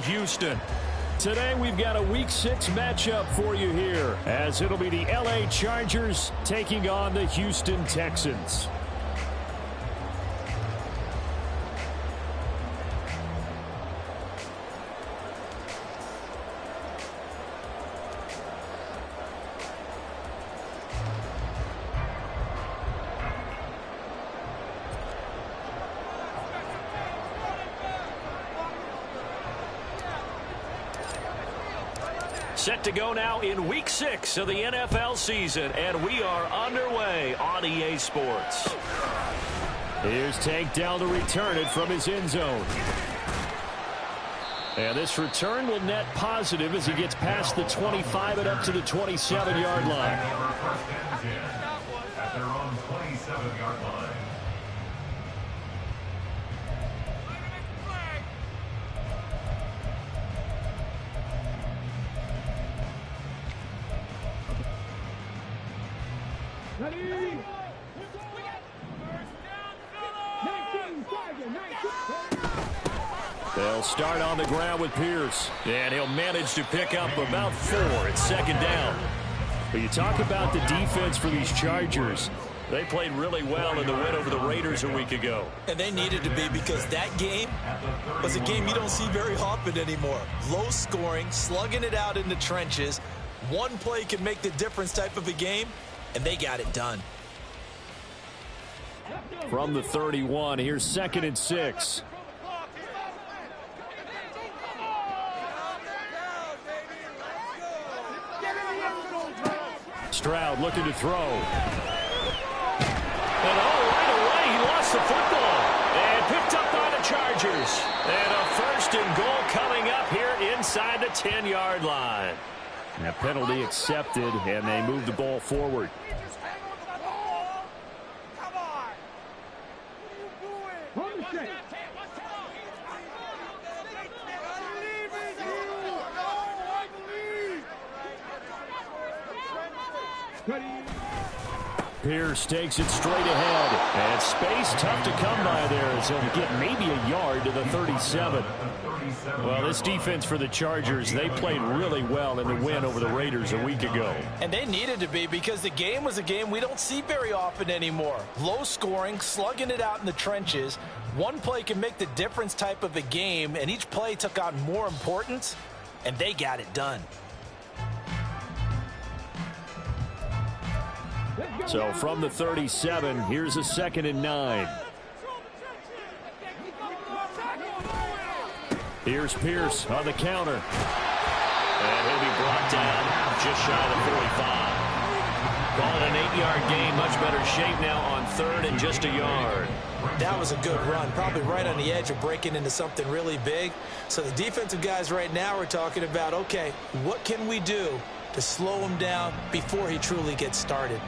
Houston. Today we've got a Week 6 matchup for you here, as it'll be the LA Chargers taking on the Houston Texans. Set to go now in Week 6 of the NFL season, and we are underway on EA Sports. Here's Tank Dell to return it from his end zone. And this return will net positive as he gets past the 25 and up to the 27-yard line. At their own 27-yard line. They'll start on the ground with Pierce, and he'll manage to pick up about 4 at second down. But you talk about the defense for these Chargers. They played really well in the win over the Raiders a week ago. And they needed to be, because that game was a game you don't see very often anymore. Low scoring, slugging it out in the trenches. One play can make the difference type of a game, and they got it done. From the 31, here's 2nd and 6. Stroud looking to throw. And right away, he lost the football. And picked up by the Chargers. And a 1st and goal coming up here inside the 10-yard line. And a penalty accepted, and they move the ball forward. Pierce takes it straight ahead. And space tough to come by there as he'll get maybe a yard to the 37. Well, this defense for the Chargers, they played really well in the win over the Raiders a week ago. And they needed to be, because the game was a game we don't see very often anymore. Low scoring, slugging it out in the trenches. One play can make the difference type of a game, and each play took on more importance, and they got it done. So from the 37, here's a 2nd and 9. Here's Pierce on the counter. And he'll be brought down just shy of the 45. Call it an 8-yard gain. Much better shape now on 3rd and just a yard. That was a good run, probably right on the edge of breaking into something really big. So the defensive guys right now are talking about, okay, what can we do to slow him down before he truly gets started?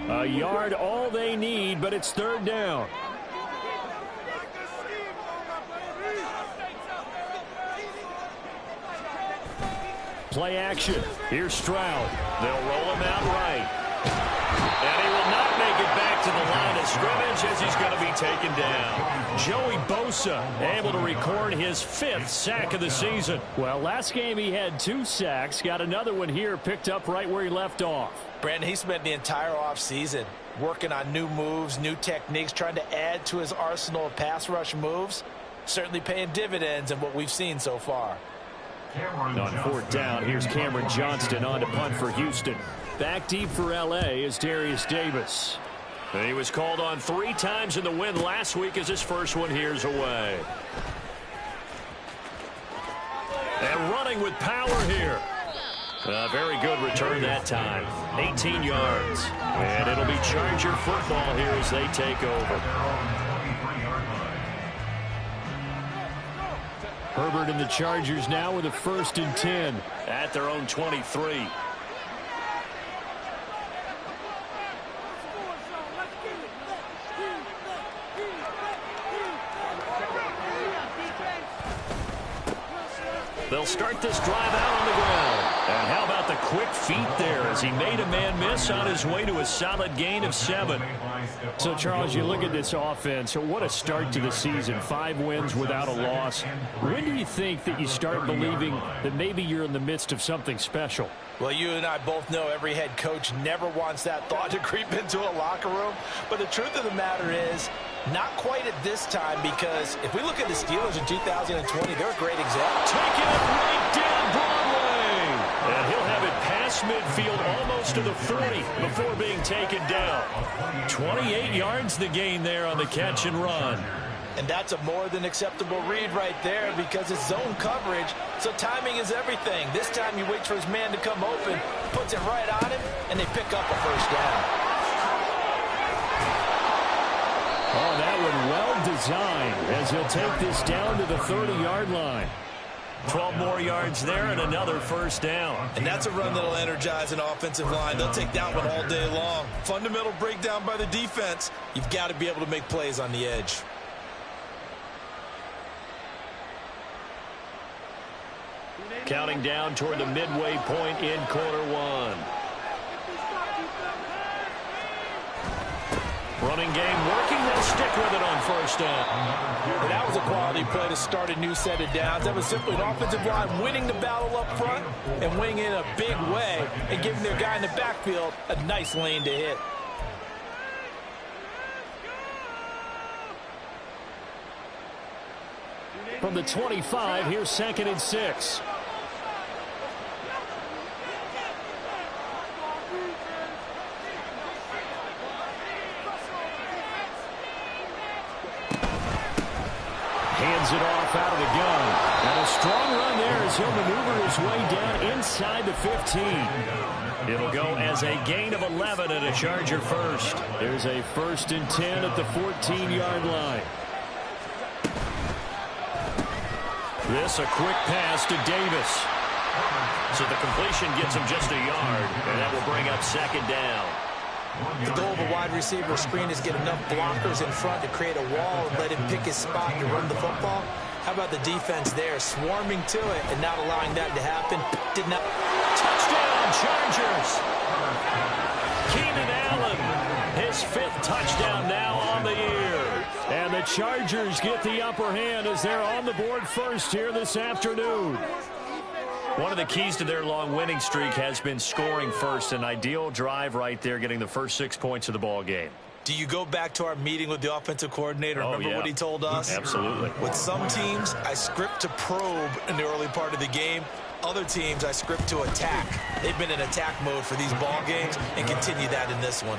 A yard all they need, but it's 3rd down. Play action. Here's Stroud. They'll roll him out right. And he will not make it back to the line of scrimmage as he's going to be taken down. Joey Bosa able to record his 5th sack of the season. Well, last game he had 2 sacks. Got another one here picked up right where he left off. Brandon, he spent the entire offseason working on new moves, new techniques, trying to add to his arsenal of pass rush moves. Certainly paying dividends in what we've seen so far. On 4th down, here's Cameron Johnston on to punt for Houston. Back deep for L.A. is Darius Davis. He was called on 3 times in the win last week as his first one here's away. And running with power here. A very good return that time. 18 yards. And it'll be Charger football here as they take over. Herbert and the Chargers now with a 1st and 10 at their own 23. They'll start this drive out on the ground. And how about the of quick feet there as he made a man miss on his way to a solid gain of 7. So, Charles, you look at this offense, what a start to the season. 5 wins without a loss. When do you think that you start believing that maybe you're in the midst of something special? Well, you and I both know every head coach never wants that thought to creep into a locker room. But the truth of the matter is, not quite at this time, because if we look at the Steelers in 2020, they're a great example. Taking it right down Broadway. And he'll have it past midfield almost to the 40 before being taken down. 28 yards the gain there on the catch and run. And that's a more than acceptable read right there because it's zone coverage, so timing is everything. This time he waits for his man to come open, puts it right on him, and they pick up a first down. Oh, that one well designed as he'll take this down to the 30-yard line. 12 more yards there and another first down. And that's a run that'll energize an offensive line. They'll take that one all day long. Fundamental breakdown by the defense. You've got to be able to make plays on the edge. Counting down toward the midway point in quarter 1. Running game working. They'll stick with it on first down. And that was a quality play to start a new set of downs. That was simply an offensive line winning the battle up front and winning in a big way and giving their guy in the backfield a nice lane to hit. From the 25, here's 2nd and 6. Hands it off out of the gun. And a strong run there as he'll maneuver his way down inside the 15. It'll go as a gain of 11 and a Charger first. There's a 1st and 10 at the 14-yard line. This a quick pass to Davis. So the completion gets him just a yard, and that will bring up 2nd down. The goal of a wide receiver screen is get enough blockers in front to create a wall and let him pick his spot to run the football. How about the defense there, swarming to it and not allowing that to happen? Did not. Touchdown, Chargers. Keenan Allen, his 5th touchdown now on the year. And the Chargers get the upper hand as they're on the board first here this afternoon. One of the keys to their long winning streak has been scoring first. An ideal drive right there, getting the first 6 points of the ball game. Do you go back to our meeting with the offensive coordinator? Remember what he told us? Absolutely. With some teams, I script to probe in the early part of the game. Other teams, I script to attack. They've been in attack mode for these ball games and continue that in this one.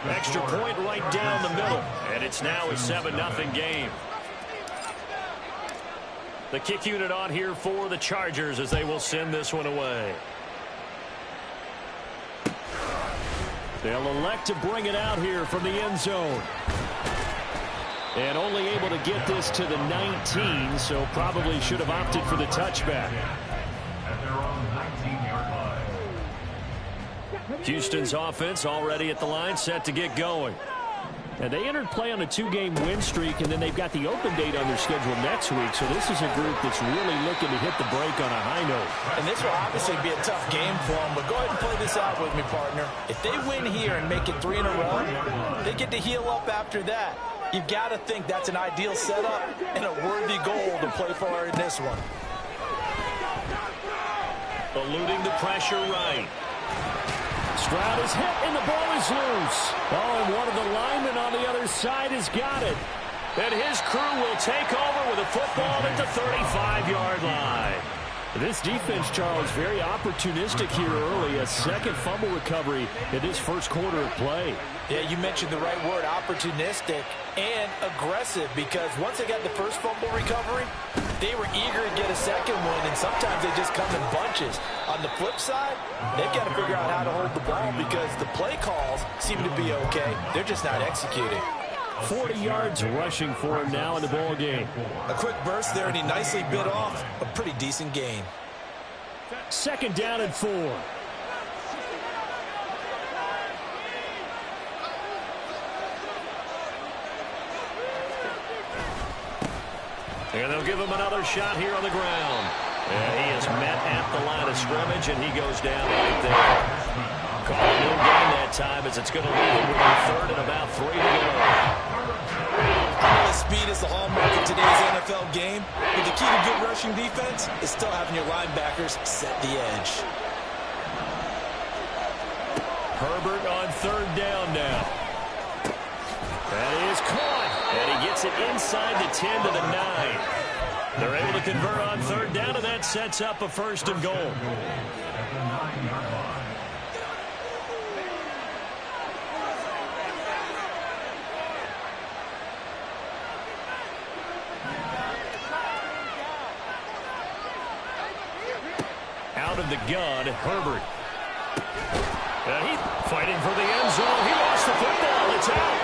Extra point right down the middle. And it's now a 7-0 game. The kick unit on here for the Chargers as they will send this one away. They'll elect to bring it out here from the end zone. And only able to get this to the 19, so probably should have opted for the touchback. At their own 19-yard line. Houston's offense already at the line, set to get going. And they entered play on a 2-game win streak, and then they've got the open date on their schedule next week. So this is a group that's really looking to hit the break on a high note. And this will obviously be a tough game for them, but go ahead and play this out with me, partner. If they win here and make it 3 in a row, they get to heal up after that. You've got to think that's an ideal setup and a worthy goal to play for in this one. Eluding the pressure right. Stroud is hit, and the ball is loose. Oh, and one of the linemen on the other side has got it. And his crew will take over with a football at the 35-yard line. This defense, Charles, very opportunistic here early. A second fumble recovery in this first quarter of play. Yeah, you mentioned the right word, opportunistic and aggressive, because once they got the first fumble recovery, they were eager to get a second one, and sometimes they just come in bunches. On the flip side, they've got to figure out how to hold the ball because the play calls seem to be okay. They're just not executing. 40 yards rushing for him now in the ball game. A quick burst there, and he nicely bit off a pretty decent gain. 2nd down and 4. And they'll give him another shot here on the ground. And he is met at the line of scrimmage, and he goes down right there. Call a no gain that time as it's going to leave him with a third and about 3 to go. Speed is the hallmark of today's NFL game, but the key to good rushing defense is still having your linebackers set the edge. Herbert on third down now. That is caught, and he gets it inside the 10 to the 9. They're able to convert on third down, and that sets up a first and goal. Out of the gun, Herbert. And he's fighting for the end zone. He lost the football. It's out.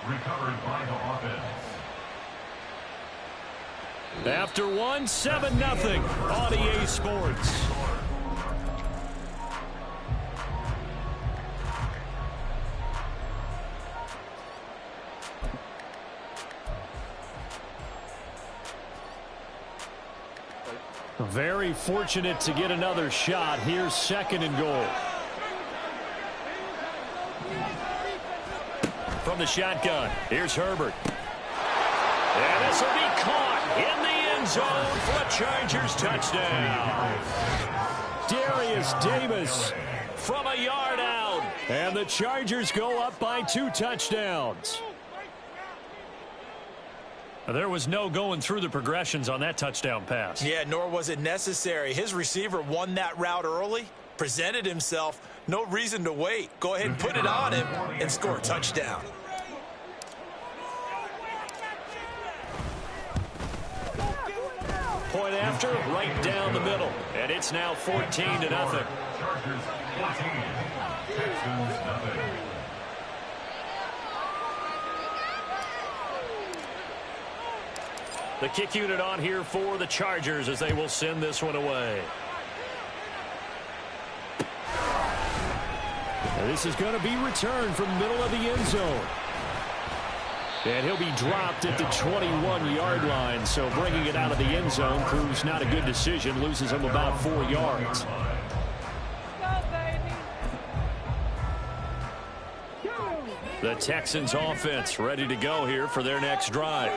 Recovered by the offense. After one, 7-0 on EA Sports. Very fortunate to get another shot. Here's second and goal. From the shotgun, here's Herbert. And this will be caught in the end zone for a Chargers touchdown. Darius Davis from a yard out. And the Chargers go up by 2 touchdowns. There was no going through the progressions on that touchdown pass. Yeah, nor was it necessary. His receiver won that route early, presented himself. No reason to wait. Go ahead and put it on him and score a touchdown. Point after, right down the middle. And it's now 14-0. Chargers 14, Texans nothing. The kick unit on here for the Chargers as they will send this one away. And this is going to be returned from the middle of the end zone. And he'll be dropped at the 21-yard line, so bringing it out of the end zone proves not a good decision, loses him about 4 yards. The Texans offense ready to go here for their next drive.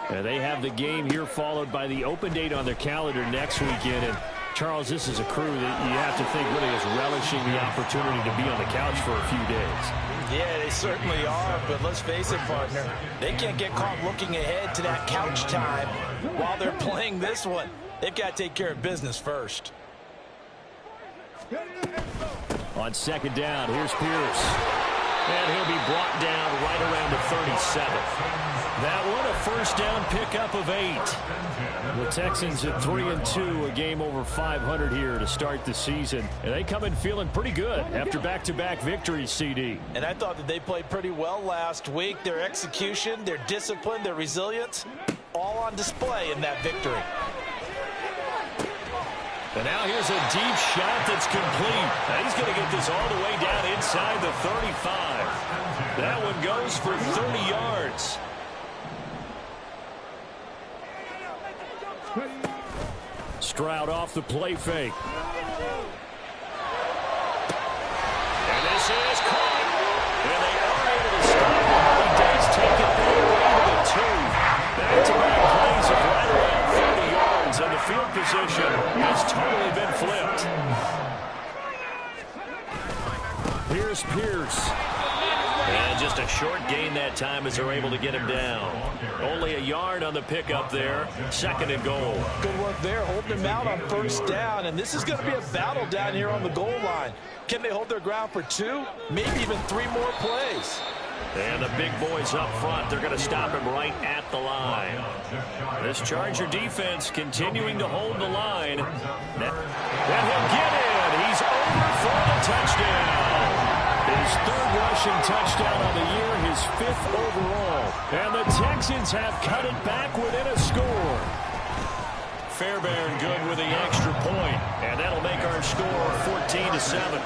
And they have the game here followed by the open date on their calendar next weekend. And Charles, this is a crew that you have to think really is relishing the opportunity to be on the couch for a few days. Yeah, they certainly are, but let's face it, partner. They can't get caught looking ahead to that couch time while they're playing this one. They've got to take care of business first. On second down, here's Pierce. And he'll be brought down right around the 37. That one, a first down pickup of 8. The Texans at 3-2, a game over 500 here to start the season. And they come in feeling pretty good after back-to-back victories, CD. And I thought that they played pretty well last week. Their execution, their discipline, their resilience, all on display in that victory. And now here's a deep shot that's complete. Now he's going to get this all the way down inside the 35. That one goes for 30 yards. Stroud off the play fake. And this is caught. And they are able to stop him. He does take it all the way to the 2. Back-to-back plays of right around 30 yards. And the field position has totally been flipped. Here's Pierce. And just a short gain that time as they're able to get him down. Only a yard on the pickup there. Second and goal. Good work there, holding him out on first down. And this is going to be a battle down here on the goal line. Can they hold their ground for 2, maybe even 3 more plays? And the big boys up front, they're going to stop him right at the line. This Charger defense continuing to hold the line. And he'll get in. He's over for the touchdown. His 3rd rushing touchdown on the year, his 5th overall. And the Texans have cut it back within a score. Fairbairn good with the extra point. And that'll make our score 14-7.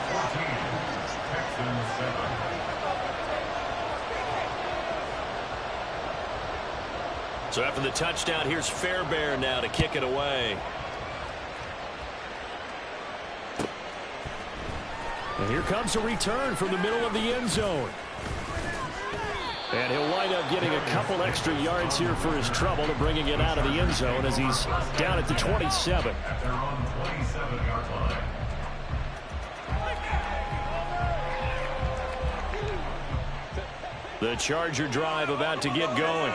So after the touchdown, here's Fairbairn now to kick it away. And here comes a return from the middle of the end zone. And he'll wind up getting a couple extra yards here for his trouble to bringing it out of the end zone as he's down at the 27. At their own 27-yard line. The Charger drive about to get going.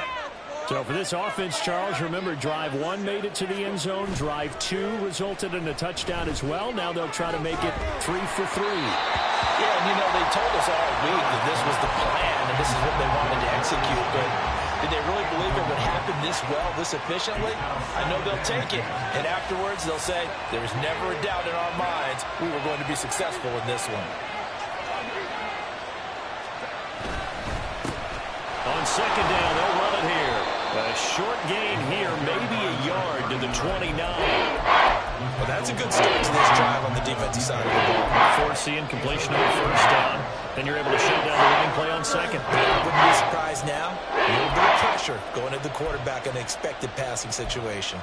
So for this offense, Charles, remember drive 1 made it to the end zone. Drive 2 resulted in a touchdown as well. Now they'll try to make it 3 for 3. Yeah, and they told us all week that this was the plan and this is what they wanted to execute. But did they really believe it would happen this well, this efficiently? I know they'll take it. And afterwards, they'll say, there was never a doubt in our minds we were going to be successful in this one. On second down, they'll run it here. A short gain here, maybe a yard to the 29. Well, that's a good start to this drive on the defensive side of the ball. Force the incompletion on the first down. Then you're able to shut down the running play on second. Wouldn't be surprised now. A little bit of pressure going at the quarterback in an expected passing situation.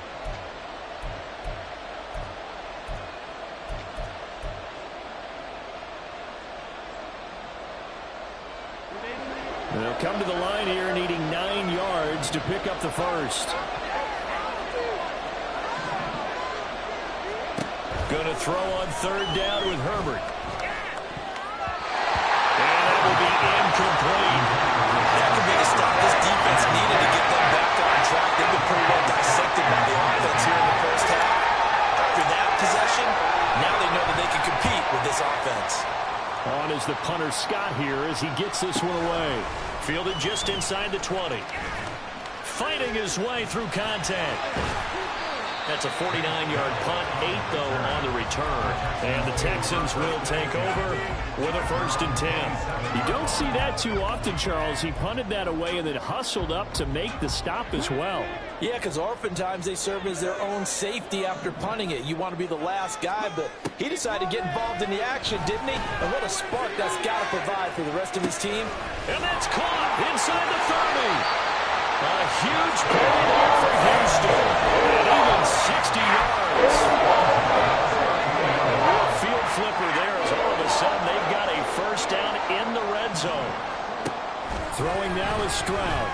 They'll come to the line here needing 9 yards to pick up the first. Going to throw on third down with Herbert. And that will be incomplete. That could be the stop this defense needed to get them back on track. They've been pretty well dissected by the offense here in the first half. After that possession, now they know that they can compete with this offense. On is the punter Scott here as he gets this one away. Fielded just inside the 20. Fighting his way through contact. That's a 49-yard punt, 8 though on the return. And the Texans will take over with a 1st and 10. You don't see that too often, Charles. He punted that away and then hustled up to make the stop as well. Yeah, because oftentimes they serve as their own safety after punting it. You want to be the last guy, but he decided to get involved in the action, didn't he? And what a spark that's got to provide for the rest of his team. And that's caught inside the 30. A huge play there for Houston. And even 60 yards. A real field flipper there as all of a sudden they've got a first down in the red zone. Throwing now is Stroud.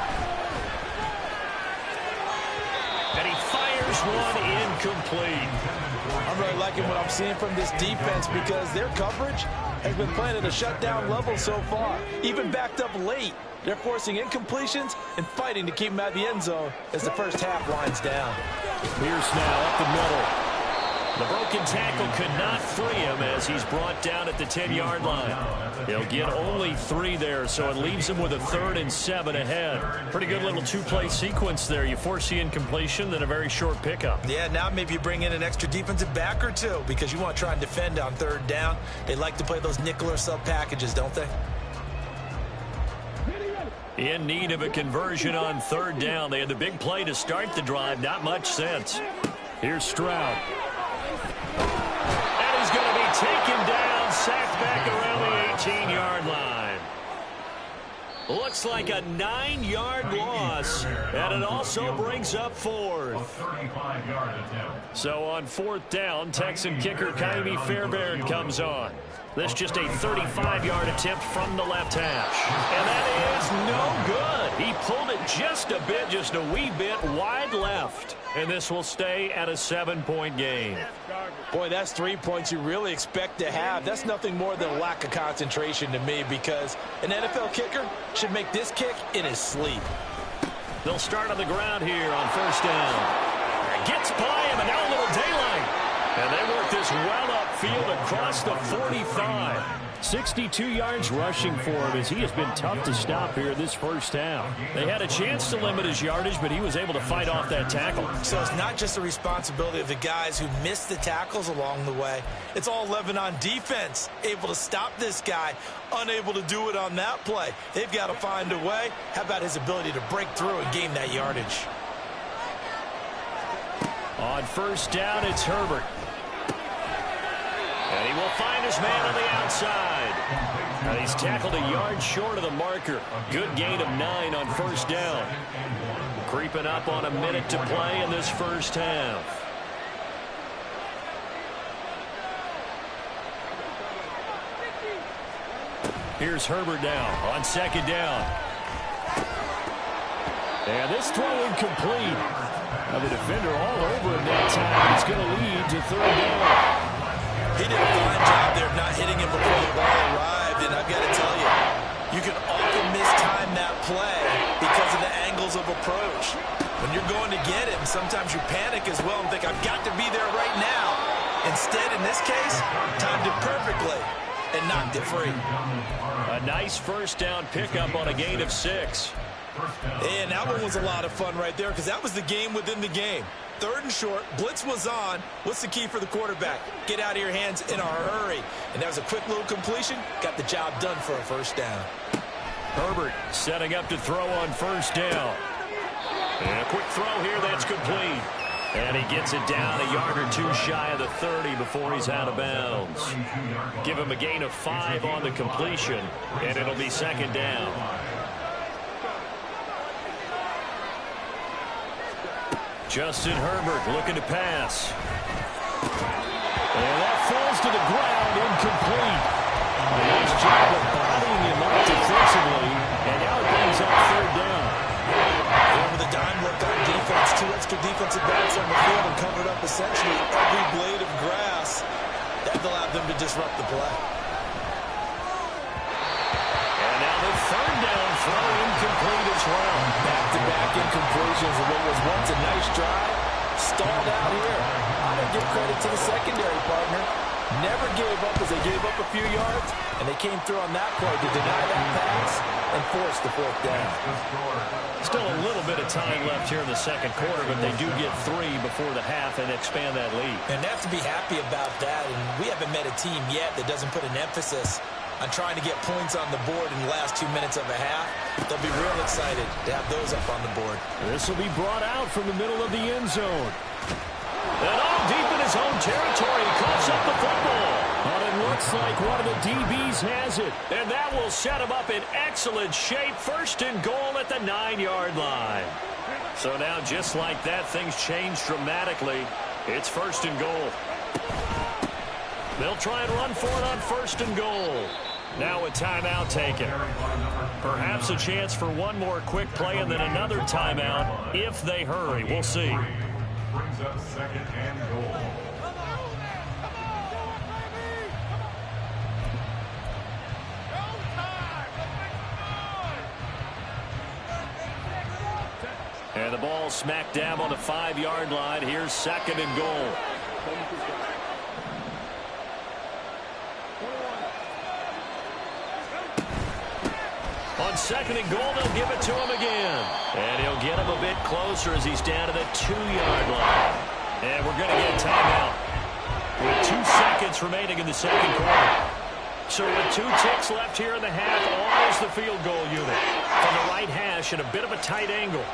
And he fires one incomplete. I'm really liking what I'm seeing from this defense because their coverage has been playing at a shutdown level so far. Even backed up late, they're forcing incompletions and fighting to keep them out of the end zone as the first half winds down. Pierce now up the middle. The broken tackle could not free him as he's brought down at the 10-yard line. He'll get only 3 there, so it leaves him with a 3rd and 7 ahead. Pretty good little 2-play sequence there. You force the incompletion, then a very short pickup. Yeah, now maybe you bring in an extra defensive back or 2 because you want to try and defend on 3rd down. They like to play those nickel or sub packages, don't they? In need of a conversion on 3rd down. They had the big play to start the drive. Not much sense. Here's Stroud. And he's going to be taken down, sacked back around the 18-yard line. Looks like a 9-yard loss, and it also brings up 4th. A 35-yard attempt. So on 4th down, Texan kicker Kaimi Fairbairn comes on. This just a 35-yard attempt from the left hash. And that is no good. He pulled it just a bit, just a wee bit wide left. And this will stay at a 7-point game. Boy, that's 3 points you really expect to have. That's nothing more than a lack of concentration to me because an NFL kicker should make this kick in his sleep. They'll start on the ground here on 1st down. Gets by him, and now a little daylight. And they work this well upfield across the 45. 62 yards rushing for him as he has been tough to stop here this first half. They had a chance to limit his yardage, but he was able to fight off that tackle. So it's not just the responsibility of the guys who missed the tackles along the way. It's all 11 on defense, able to stop this guy, unable to do it on that play. They've got to find a way. How about his ability to break through and gain that yardage? On 1st down, it's Herbert. And he will find his man on the outside. And he's tackled a yard short of the marker. Good gain of 9 on 1st down. Creeping up on a minute to play in this first half. Here's Herbert now on second down. And this throw incomplete. Now the defender all over him that time. It's going to lead to third down. He did a fine job there of not hitting him before the ball arrived. And I've got to tell you, you can often mistime that play because of the angles of approach. When you're going to get him, sometimes you panic as well and think, I've got to be there right now. Instead, in this case, timed it perfectly and knocked it free. A nice first down pickup on a gain of 6. And that one was a lot of fun right there because that was the game within the game. Third and short, blitz was on. What's the key for the quarterback? Get out of your hands in a hurry. And that was a quick little completion. Got the job done for a first down. Herbert setting up to throw on first down. And a quick throw here that's complete. And he gets it down a yard or two shy of the 30 before he's out of bounds. Give him a gain of 5 on the completion, and it'll be second down. Justin Herbert looking to pass. And that falls to the ground, incomplete. A nice job of bodying him up defensively, and now it brings up third down. Over the dime look on defense. 2 extra defensive backs on the field and covered up essentially every blade of grass. That allowed them to disrupt the play. And now the third down throw incomplete as well. Back-to-back incompletions of what was once a nice drive. Stalled out here. I'm going to give credit to the secondary partner. Never gave up as they gave up a few yards, and they came through on that play to deny that pass and force the fourth down. Still a little bit of time left here in the second quarter, but they do get 3 before the half and expand that lead. And they have to be happy about that, and we haven't met a team yet that doesn't put an emphasis on trying to get points on the board in the last 2 minutes of a half. They'll be real excited to have those up on the board. This will be brought out from the middle of the end zone. And all deep in his own territory, he coughs up the football. But it looks like one of the DBs has it. And that will set him up in excellent shape. First and goal at the 9-yard line. So now, just like that, things change dramatically. It's first and goal. They'll try and run for it on first and goal. Now a timeout taken. Perhaps a chance for one more quick play and then another timeout if they hurry. We'll see. Brings up second and goal. And the ball smack dab on the 5-yard line. Here's second and goal. On second and goal, they'll give it to him again. And he'll get him a bit closer as he's down to the 2-yard line. And we're going to get a timeout with 2 seconds remaining in the second quarter. So with 2 ticks left here in the half, on is the field goal unit. From the right hash at a bit of a tight angle.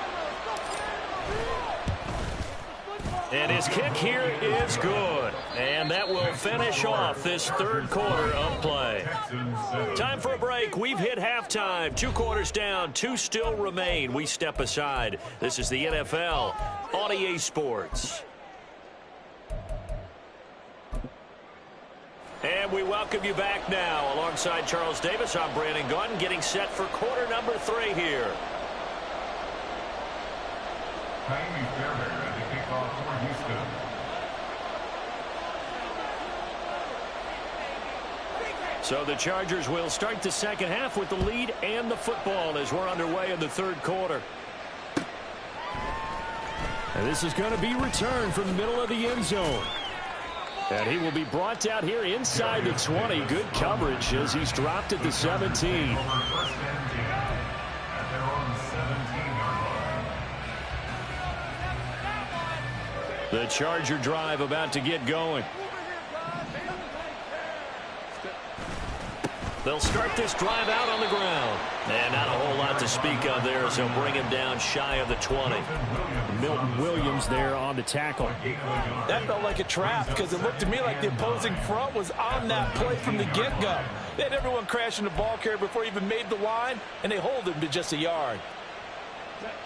And his kick here is good. And that will finish off this third quarter of play. Time for a break. We've hit halftime. 2 quarters down. 2 still remain. We step aside. This is the NFL on EA Sports. And we welcome you back now. Alongside Charles Davis, I'm Brandon Gunn, getting set for quarter number 3 here. Miami Fairbairn at the kickoff for Houston. So the Chargers will start the second half with the lead and the football as we're underway in the third quarter. And this is going to be returned from the middle of the end zone. And he will be brought down here inside the 20. Good coverage as he's dropped at the 17. The Charger drive about to get going. They'll start this drive out on the ground. And not a whole lot to speak of there as they'll bring him down shy of the 20. Milton Williams there on the tackle. That felt like a trap because it looked to me like the opposing front was on that play from the get-go. They had everyone crashing the ball carrier before he even made the line, and they hold him to just a yard.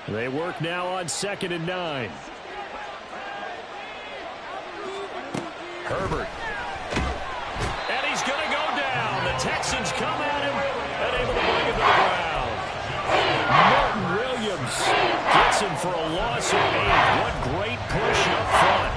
They work now on 2nd and 9. Herbert. And he's going to go down. The Texans come at him and able to bring him to the ground. Milton Williams gets him for a loss of 8. What great push up front.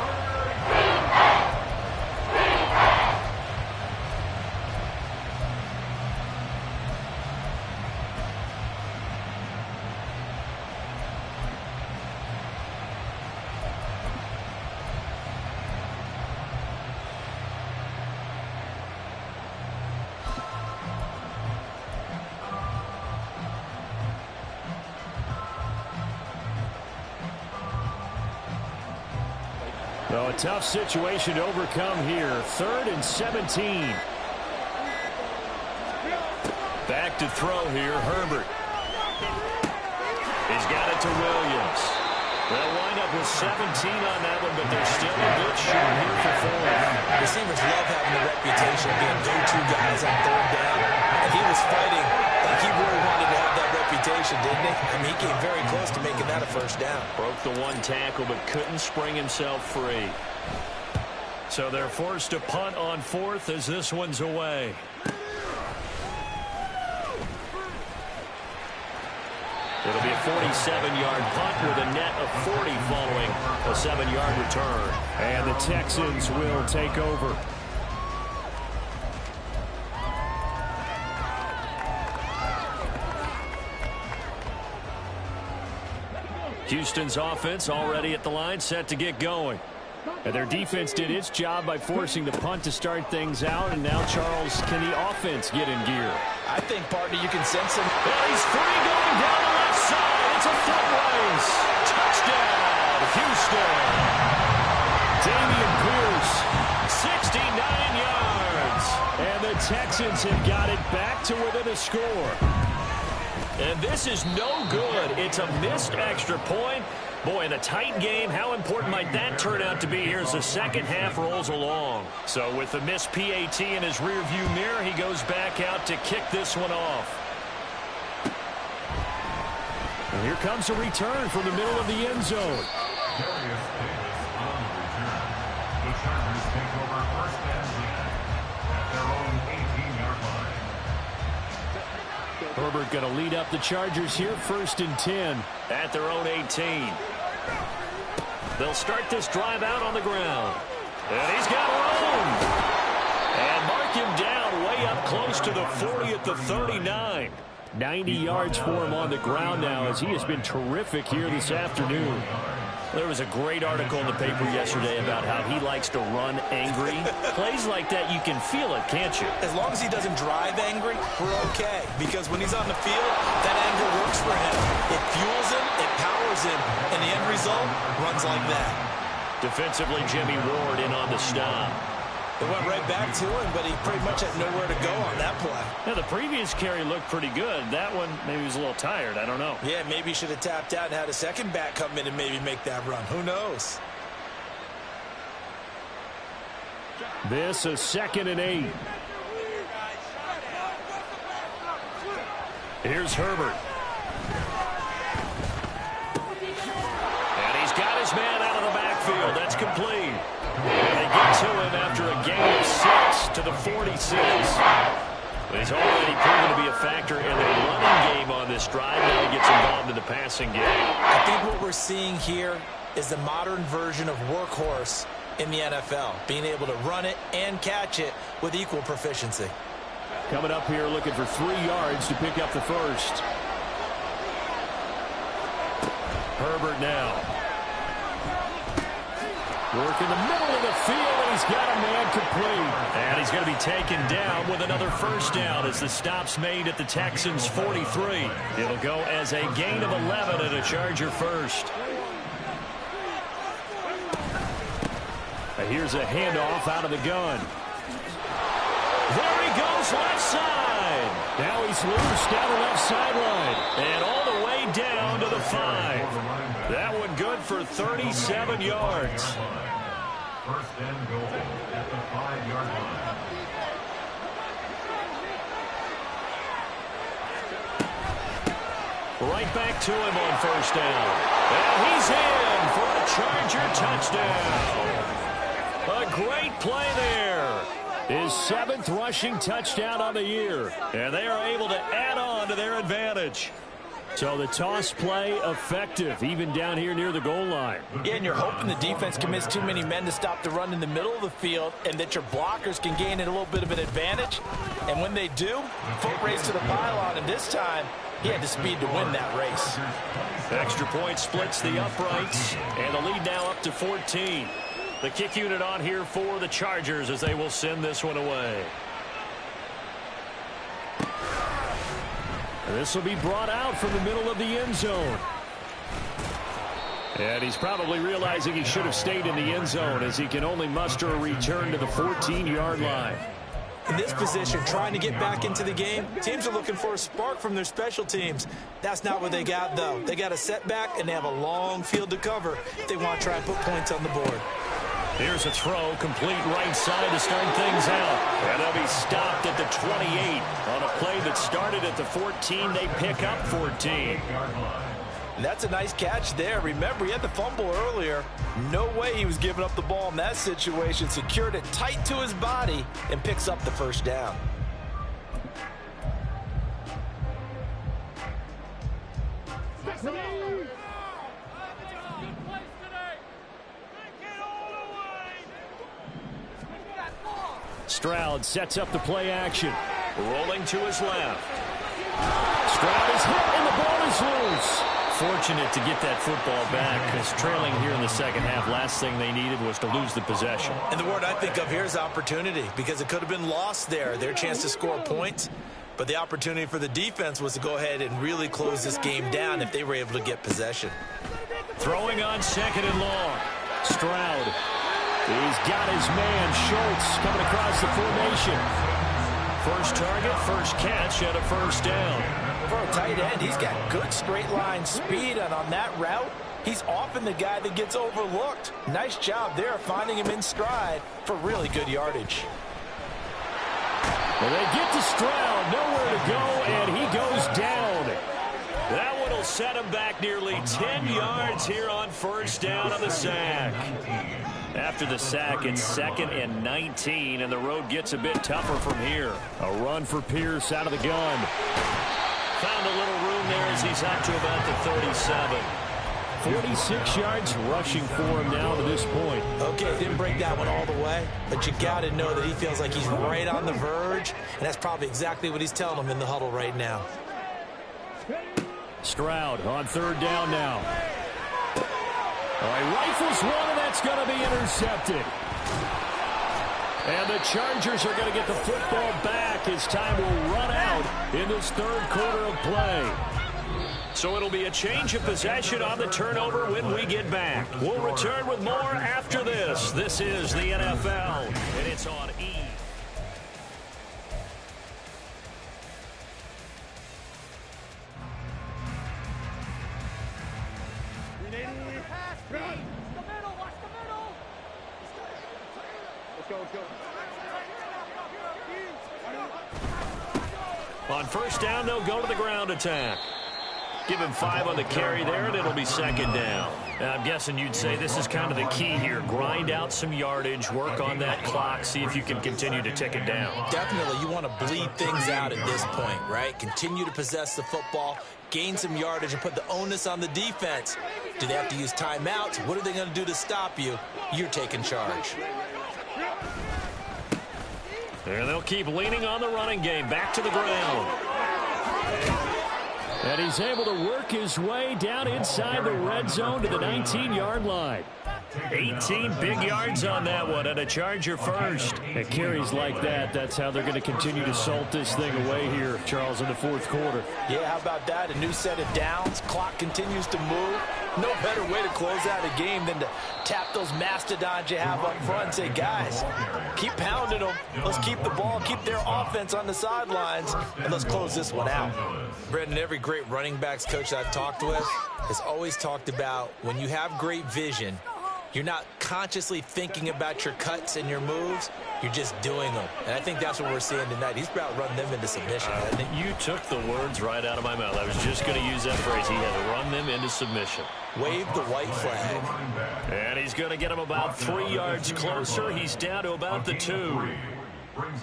So a tough situation to overcome here. 3rd and 17. Back to throw here, Herbert. He's got it to Williams. They'll wind up with 17 on that one, but they're still a bit short here for 4. Receivers love having the reputation of being go-to guys on 3rd down. And he was fighting like he really wanted to have that reputation, didn't he? I mean, he came very close to making that a 1st down. Broke the 1 tackle, but couldn't spring himself free. So they're forced to punt on 4th as this one's away. It'll be a 47-yard punt with a net of 40 following a 7-yard return. And the Texans will take over. Houston's offense already at the line, set to get going. And their defense did its job by forcing the punt to start things out. And now, Charles, can the offense get in gear? I think, partner, you can sense him. Well, he's free going down the left side. It's a foot race. Touchdown, Houston. Dameon Pierce, 69 yards. And the Texans have got it back to within a score. And this is no good. It's a missed extra point. Boy, in a tight game, how important might that turn out to be here as the second half rolls along? So with the missed PAT in his rearview mirror, he goes back out to kick this one off. And here comes a return from the middle of the end zone. Darius Davis on the return. The Chargers take over 1st and 10 at their own 18-yard line. Herbert going to lead up the Chargers here, 1st and 10. At their own 18. They'll start this drive out on the ground. And he's got room. And mark him down way up close to the 40 at the 39. 90 yards for him on the ground now as he has been terrific here this afternoon. There was a great article in the paper yesterday about how he likes to run angry. Plays like that, you can feel it, can't you? As long as he doesn't drive angry, we're okay. Because when he's on the field, that anger works for him. It fuels him, it powers him, and the end result runs like that. Defensively, Jimmy Ward in on the stop. It went right back to him, but he pretty much had nowhere to go on that play. Now, the previous carry looked pretty good. That one, maybe he was a little tired. I don't know. Yeah, maybe he should have tapped out and had a second back come in and maybe make that run. Who knows? This is 2nd and 8. Here's Herbert. And he's got his man out of the backfield. That's complete. They get to him after a gain of 6 to the 46. He's already proven to be a factor in the running game on this drive. Now he gets involved in the passing game. I think what we're seeing here is the modern version of workhorse in the NFL, being able to run it and catch it with equal proficiency. Coming up here looking for 3 yards to pick up the first. Herbert now. Work in the middle of the field, and he's got a man complete. And he's going to be taken down with another first down as the stop's made at the Texans' 43. It'll go as a gain of 11 and a Charger first. Here's a handoff out of the gun. There he goes left side. Now he's loose down the left sideline. And all the way down to the 5. That one good for 37 yards. 1st and goal at the 5-yard line. Right back to him on first down. And he's in for a Charger touchdown. A great play there. His 7th rushing touchdown on the year. And they are able to add on to their advantage. So the toss play effective, even down here near the goal line. Yeah, and you're hoping the defense commits too many men to stop the run in the middle of the field and that your blockers can gain a little bit of an advantage. And when they do, foot race to the pylon, and this time he had the speed to win that race. Extra point splits the uprights, and the lead now up to 14. The kick unit on here for the Chargers as they will send this one away. This will be brought out from the middle of the end zone. And he's probably realizing he should have stayed in the end zone as he can only muster a return to the 14-yard line. In this position, trying to get back into the game, teams are looking for a spark from their special teams. That's not what they got, though. They got a setback, and they have a long field to cover if they want to try and put points on the board. Here's a throw, complete right side to start things out. And they'll be stopped at the 28. On a play that started at the 14, they pick up 14. And that's a nice catch there. Remember, he had the fumble earlier. No way he was giving up the ball in that situation. Secured it tight to his body and picks up the first down. Stroud sets up the play action. Rolling to his left. Stroud is hit and the ball is loose. Fortunate to get that football back because trailing here in the second half, last thing they needed was to lose the possession. And the word I think of here is opportunity because it could have been lost there. Their chance to score points. But the opportunity for the defense was to go ahead and really close this game down if they were able to get possession. Throwing on second and long. Stroud. He's got his man, Schultz, coming across the formation. First target, first catch, and a first down. For a tight end, he's got good straight line speed, and on that route, he's often the guy that gets overlooked. Nice job there finding him in stride for really good yardage. Well, they get to Stroud, nowhere to go, and he goes down. That one will set him back nearly 10 yards here on first down on the sack. After the sack, it's 2nd and 19, and the road gets a bit tougher from here. A run for Pierce out of the gun. Found a little room there as he's up to about the 37. 46 yards rushing for him now to this point. Okay, didn't break that one all the way, but you got to know that he feels like he's right on the verge, and that's probably exactly what he's telling him in the huddle right now. Stroud on 3rd down now. All right, rifles one, and that's going to be intercepted. And the Chargers are going to get the football back as time will run out in this 3rd quarter of play. So it'll be a change of possession on the turnover when we get back. We'll return with more after this. This is the NFL, and it's on E! On first down, they'll go to the ground attack. Give him 5 on the carry there, and it'll be 2nd down. Now, I'm guessing you'd say this is kind of the key here. Grind out some yardage, work on that clock, see if you can continue to tick it down. Definitely, you want to bleed things out at this point, right? Continue to possess the football, gain some yardage, and put the onus on the defense. Do they have to use timeouts? What are they going to do to stop you? You're taking charge. And they'll keep leaning on the running game. Back to the ground. And he's able to work his way down inside the red zone to the 19-yard line. 18 big yards on that one, and a Charger first. And carries like that, that's how they're going to continue to salt this thing away here, Charles, in the 4th quarter. Yeah, how about that? A new set of downs. Clock continues to move. No better way to close out a game than to tap those mastodons you have up front and say, guys, keep pounding them. Let's keep the ball, keep their offense on the sidelines, and let's close this one out. Brendan, every great running backs coach I've talked with has always talked about when you have great vision, You're not consciously thinking about your cuts and your moves. You're just doing them. And I think that's what we're seeing tonight. He's about to run them into submission. You took the words right out of my mouth. I was just going to use that phrase. He had to run them into submission. Wave the white flag. And he's going to get him about 3 yards closer. He's down to about the 2.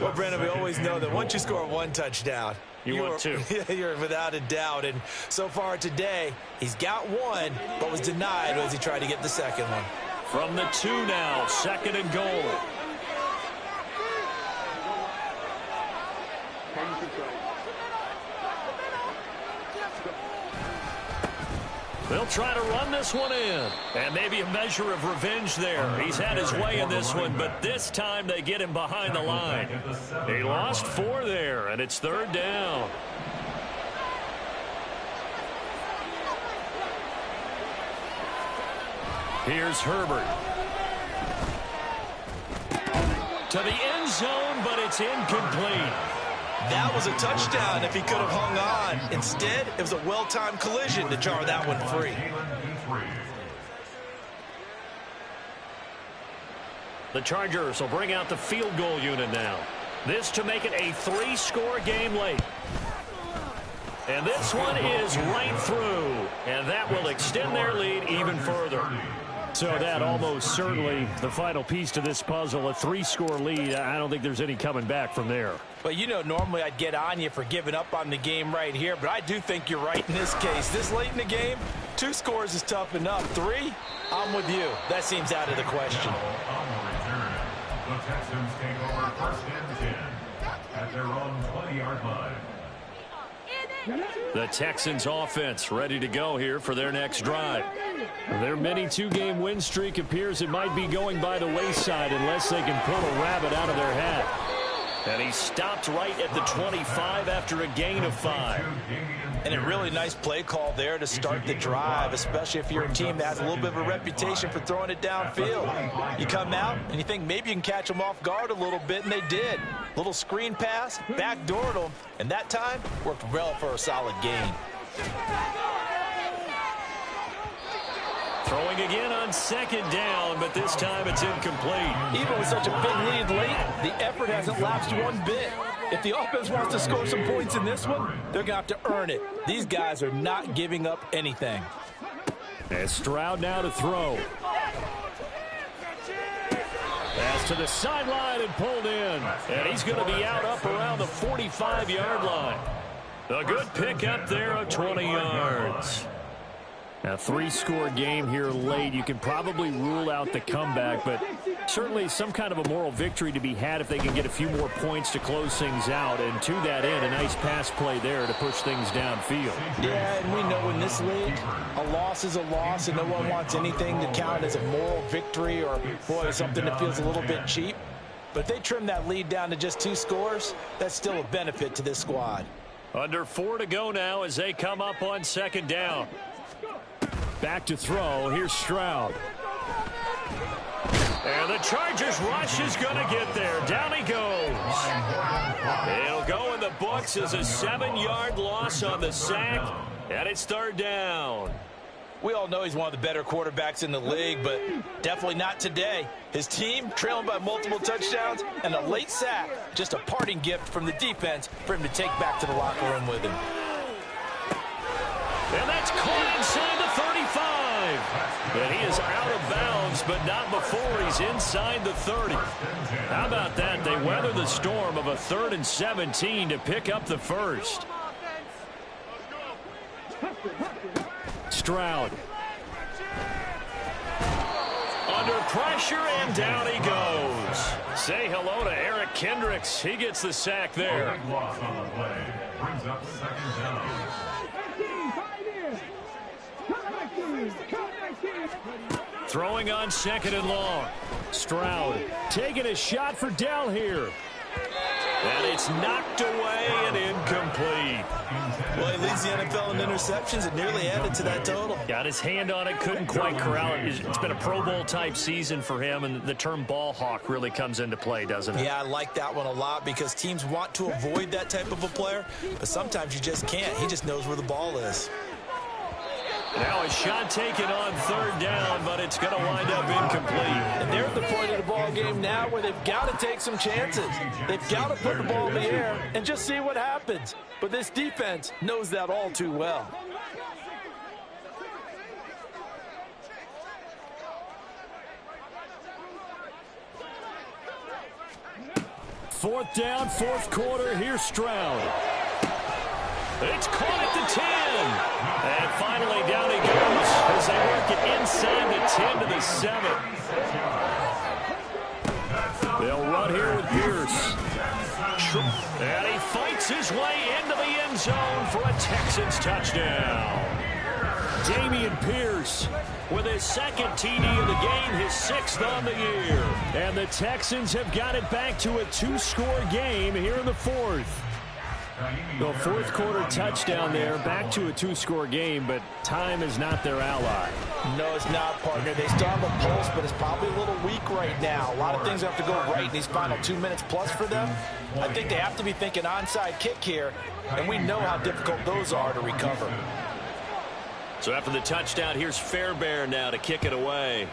Well, Brandon, we always know that once you score one touchdown, you want 2. You're without a doubt. And so far today, he's got 1, but was denied as he tried to get the second one. From the 2 now, 2nd and goal. They'll try to run this one in. And maybe a measure of revenge there. He's had his way in this one, but this time they get him behind the line. He lost 4 there, and it's 3rd down. Here's Herbert. To the end zone, but it's incomplete. That was a touchdown if he could have hung on. Instead, it was a well-timed collision to jar that one free. The Chargers will bring out the field goal unit now. This to make it a 3-score game late. And this one is right through. And that will extend their lead even further. So that almost certainly the final piece to this puzzle, a 3-score lead. I don't think there's any coming back from there. But, you know, normally I'd get on you for giving up on the game right here, but I do think you're right in this case. This late in the game, 2 scores is tough enough. 3, I'm with you. That seems out of the question. On the return, the Texans take over 1st and 10 at their own 20-yard line. The Texans offense ready to go here for their next drive. Their mini 2-game win streak appears it might be going by the wayside unless they can pull a rabbit out of their hat. And he stopped right at the 25 after a gain of 5. And a really nice play call there to start the drive, especially if you're a team that has a little bit of a reputation for throwing it downfield. You come out and you think maybe you can catch them off guard a little bit, and they did. Little screen pass, backdoored them, and that time worked well for a solid gain. Throwing again on 2nd down, but this time it's incomplete. Even with such a big lead late, the effort hasn't lapsed one bit. If the offense wants to score some points in this one, they're going to have to earn it. These guys are not giving up anything. And Stroud now to throw. Pass to the sideline and pulled in. And he's going to be out up around the 45-yard line. A good pickup there of 20 yards. A 3-score game here late. You can probably rule out the comeback, but certainly some kind of a moral victory to be had if they can get a few more points to close things out. And to that end, a nice pass play there to push things downfield. Yeah, and we know in this league, a loss is a loss, and no one wants anything to count as a moral victory or, boy, something that feels a little bit cheap. But if they trim that lead down to just 2 scores, that's still a benefit to this squad. Under 4 to go now as they come up on 2nd down. Back to throw. Here's Stroud. And the Chargers rush is going to get there. Down he goes. It'll go in the books as a 7-yard loss on the sack. And it's 3rd down. We all know he's one of the better quarterbacks in the league, but definitely not today. His team trailing by multiple touchdowns and a late sack. Just a parting gift from the defense for him to take back to the locker room with him. And that's caught inside the 35. And he is out of bounds, but not before he's inside the 30. How about that? They weather the storm of a 3rd and 17 to pick up the first. Stroud. Under pressure, and down he goes. Say hello to Eric Kendricks. He gets the sack there. Big loss on the play. Brings up 2nd down. Throwing on 2nd and long. Stroud taking a shot for Dell here. And it's knocked away and incomplete. Well, he leads the NFL in interceptions and nearly added to that total. Got his hand on it, couldn't quite corral it. It's been a Pro Bowl type season for him, and the term ball hawk really comes into play, doesn't it? Yeah, I like that one a lot because teams want to avoid that type of a player, but sometimes you just can't. He just knows where the ball is. Now a shot taken on third down, but it's going to wind up incomplete. And they're at the point of the ball game now where they've got to take some chances. They've got to put the ball in the air and just see what happens. But this defense knows that all too well. Fourth down, fourth quarter. Here's Stroud. It's caught at the 10. And finally down he goes as they work it inside the 10 to the 7. They'll run here with Pierce. And he fights his way into the end zone for a Texans touchdown. Dameon Pierce With his second TD of the game, his sixth on the year. And the Texans have got it back to a two-score game here in the fourth. The fourth quarter touchdown there, back to a two-score game, but time is not their ally. No, it's not, partner. They still have a pulse, but it's probably a little weak right now. A lot of things have to go right in these final 2 minutes plus for them. I think they have to be thinking onside kick here, and we know how difficult those are to recover. So after the touchdown, here's Fairbairn now to kick it away.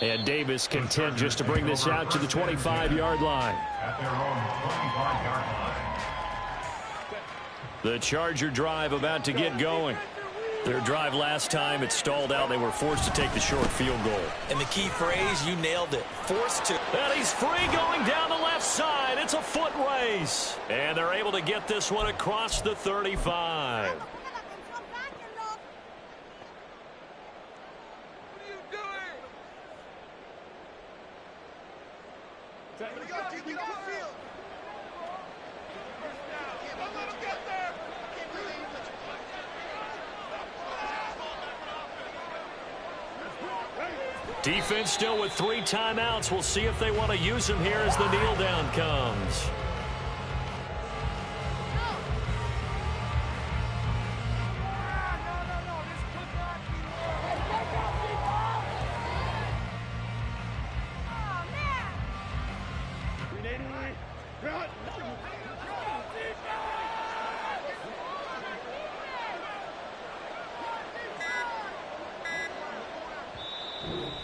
And Davis content just to bring this out to the 25-yard line. At their own 25-yard line. The Charger drive about to get going. Their drive last time, it stalled out. They were forced to take the short field goal. And the key phrase, you nailed it, forced to. And he's free going down the left side. It's a foot race. And they're able to get this one across the 35. Defense still with 3 timeouts. We'll see if they want to use them here as the kneel down comes.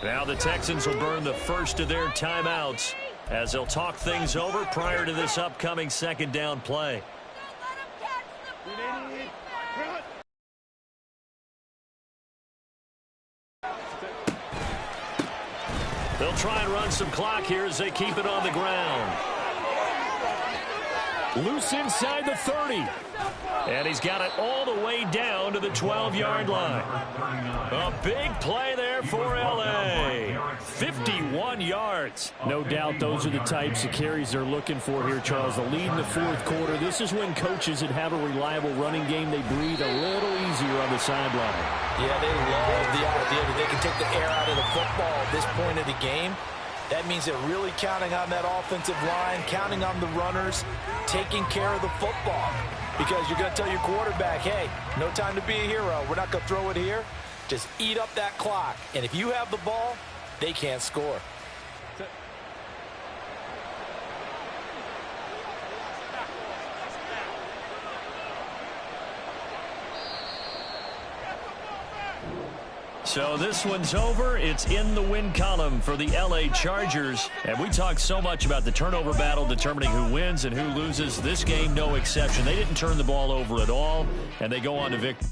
Now the Texans will burn the first of their timeouts as they'll talk things over prior to this upcoming second down play. They'll try and run some clock here as they keep it on the ground. Loose inside the 30. And he's got it all the way down to the 12-yard line. A big play there for L.A. 51 yards. No doubt those are the types of carries they're looking for here, Charles. The lead in the fourth quarter. This is when coaches that have a reliable running game, they breathe a little easier on the sideline. Yeah, they love the idea that they can take the air out of the football at this point of the game. That means they're really counting on that offensive line, counting on the runners, taking care of the football. Because you're going to tell your quarterback, hey, no time to be a hero. We're not going to throw it here. Just eat up that clock. And if you have the ball, they can't score. So this one's over. It's in the win column for the L.A. Chargers. And we talked so much about the turnover battle determining who wins and who loses. This game, no exception. They didn't turn the ball over at all, and they go on to victory.